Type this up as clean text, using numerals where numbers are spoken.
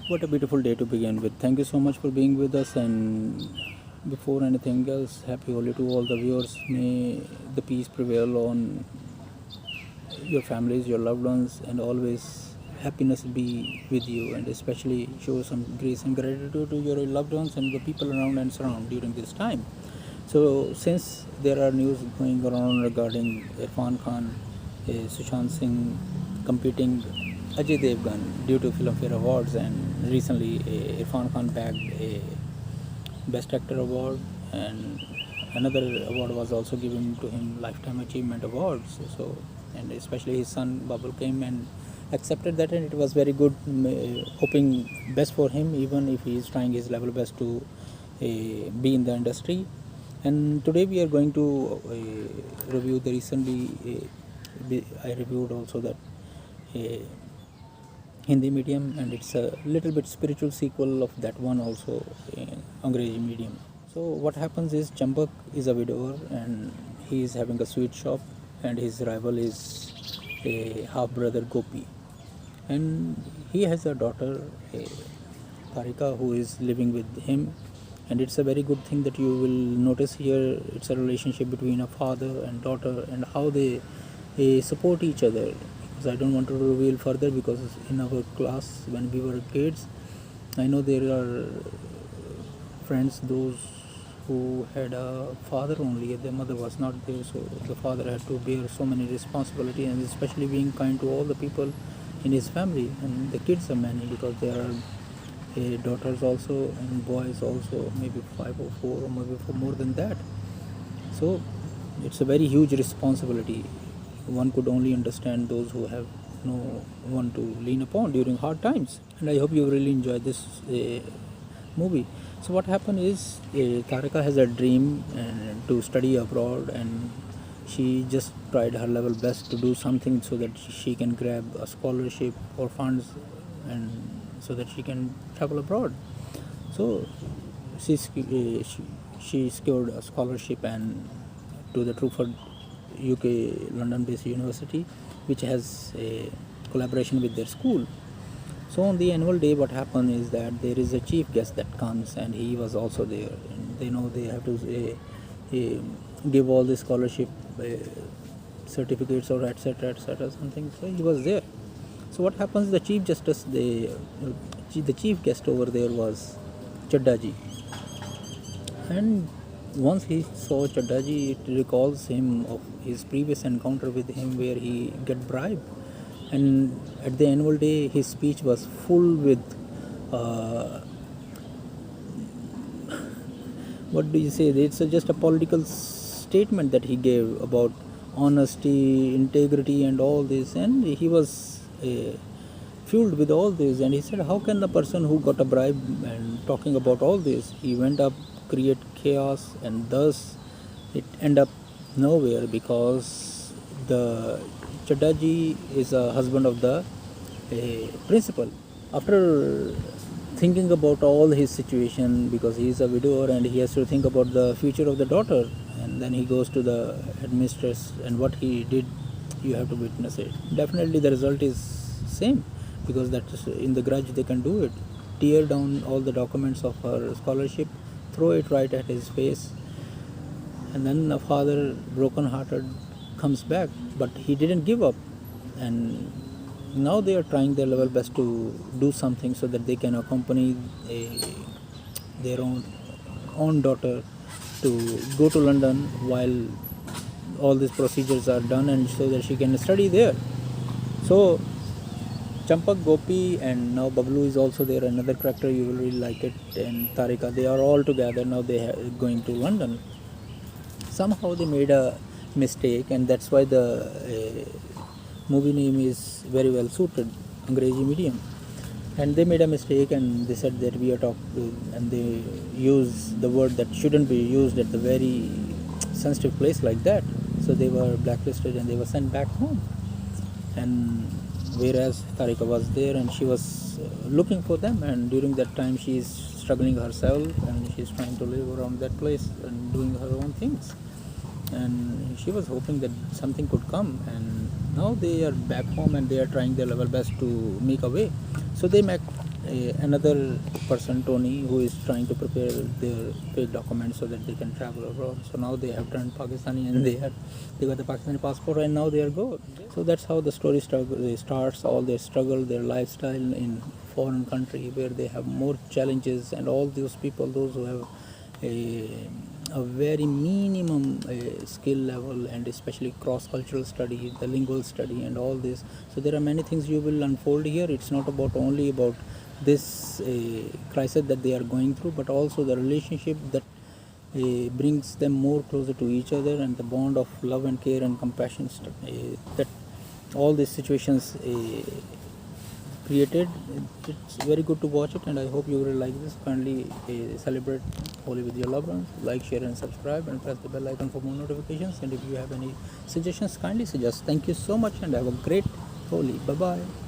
What a beautiful day to begin with. Thank you so much for being with us. And before anything else, happy Holi to all the viewers. May the peace prevail on your families, your loved ones, and always happiness be with you. And especially show some grace and gratitude to your loved ones and the people around and surround during this time. So, since there are news going around regarding Irfan Khan, Sushant Singh competing Ajay Devgan due to Filmfare Awards, and recently Irfan Khan bagged a Best Actor award, and another award was also given to him, Lifetime Achievement Awards. So, and especially his son Babul came and accepted that, and it was very good. Hoping best for him, even if he is trying his level best to be in the industry. And today we are going to review the recently. I reviewed also that Hindi medium, and it's a little bit spiritual sequel of that one also, Angrezi medium. So what happens is Champak is a widower and he is having a sweet shop, and his rival is a half brother Gopi, and he has a daughter, Tarika, who is living with him. And it's a very good thing that you will notice here. It's a relationship between a father and daughter, and how they support each other. Because I don't want to reveal further, because in our class when we were kids, I know there are friends, those who had a father only, their mother was not there, so the father had to bear so many responsibilities, and especially being kind to all the people in his family. And the kids are many, because there are daughters also and boys also, maybe 5 or 4 or maybe more than that. So it's a very huge responsibility. One could only understand those who have no one to lean upon during hard times. And I hope you really enjoy this movie. So what happened is, Tarika has a dream to study abroad, and she just tried her level best to do something so that she can grab a scholarship or funds, and so that she can travel abroad. So she secured a scholarship and to the Truford UK London-based university, which has a collaboration with their school. So on the annual day, what happened is that there is a chief guest that comes, and he was also there. And they know they have to give all the scholarship certificates or etc something. So he was there. So what happens? The chief justice, the chief guest over there was Chaddaji, and once he saw Chaddaji, it recalls him of his previous encounter with him, where he get bribed. And at the annual day, his speech was full with what do you say? It's just a political statement that he gave about honesty, integrity, and all this. And he was fueled with all this. And he said, "How can the person who got a bribe and talking about all this, he went up create chaos, and thus it end up nowhere, because the Chaddaji is a husband of the principal." After thinking about all his situation, because he is a widower and he has to think about the future of the daughter, and then he goes to the headmistress, and what he did, you have to witness it. Definitely the result is same, because that is in the grudge they can do it. Tear down all the documents of her scholarship, throw it right at his face, and then the father, broken hearted, comes back, but he didn't give up. And now they are trying their level best to do something so that they can accompany their own daughter to go to London while all these procedures are done, and so that she can study there. So Champak, Gopi, and now Bablu is also there, another character, you will really like it, and Tarika, they are all together now. They are going to London. Somehow they made a mistake, and that's why the movie name is very well suited, Angrezi medium. And they made a mistake, and they said that we are talking, and they use the word that shouldn't be used at the very sensitive place like that. So they were blacklisted and they were sent back home. And whereas Tarika was there, and she was looking for them, and during that time she is struggling herself, and she's trying to live around that place and doing her own things. And she was hoping that something could come, and now they are back home and they are trying their level best to make a way. So they met another person, Tony, who is trying to prepare their fake documents so that they can travel abroad. So now they have turned Pakistani and they got the Pakistani passport and now they are good. So that's how the story starts. All their struggle, their lifestyle in foreign country where they have more challenges, and all those people, those who have a very minimum skill level, and especially cross-cultural study, the lingual study and all this. So there are many things you will unfold here. It's not about only about this crisis that they are going through, but also the relationship that brings them more closer to each other, and the bond of love and care and compassion that all these situations created. It's very good to watch it, and I hope you will like this. Kindly celebrate Holi with your loved ones. Like, share and subscribe, and press the bell icon for more notifications. And if you have any suggestions, kindly suggest. Thank you so much, and have a great Holi. Bye bye.